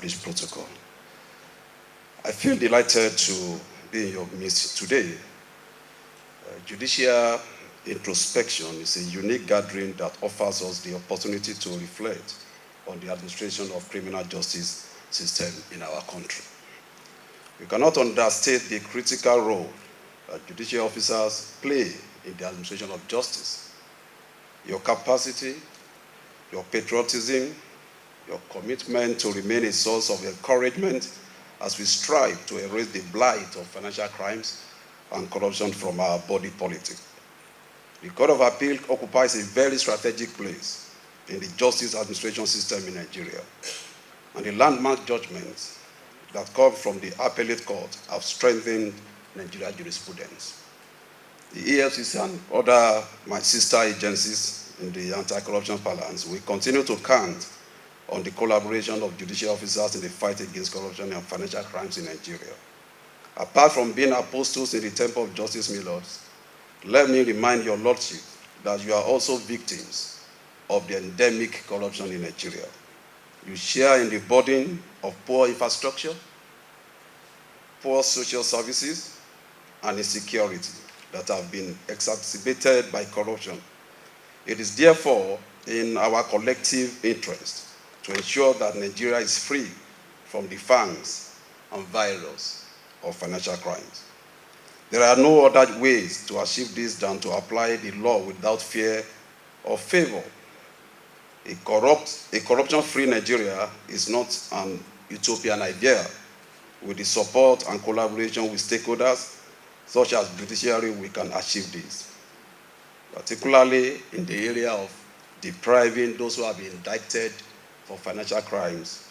established protocol. I feel delighted to be in your midst today. Judicial introspection is a unique gathering that offers us the opportunity to reflect on the administration of criminal justice system in our country. We cannot understate the critical role that judicial officers play in the administration of justice. Your capacity, your patriotism, your commitment to remain a source of encouragement as we strive to erase the blight of financial crimes and corruption from our body politic. The Court of Appeal occupies a very strategic place in the justice administration system in Nigeria, and the landmark judgments that come from the appellate court have strengthened Nigerian jurisprudence. The EFCC and other my sister agencies in the anti-corruption balance will continue to count on the collaboration of judicial officers in the fight against corruption and financial crimes in Nigeria. Apart from being apostles in the temple of justice, my lords, let me remind your lordship that you are also victims of the endemic corruption in Nigeria. You share in the burden of poor infrastructure, poor social services, and insecurity that have been exacerbated by corruption. It is therefore in our collective interest to ensure that Nigeria is free from the fangs and virus of financial crimes. There are no other ways to achieve this than to apply the law without fear or favor. A corruption-free Nigeria is not an utopian idea. With the support and collaboration with stakeholders, such as judiciary, we can achieve this, particularly in the area of depriving those who have been indicted for financial crimes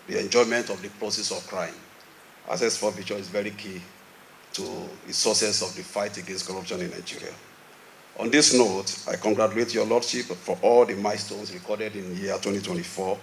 the enjoyment of the process of crime. Access forfeiture is very key to the success of the fight against corruption in Nigeria. On this note, I congratulate your lordship for all the milestones recorded in the year 2024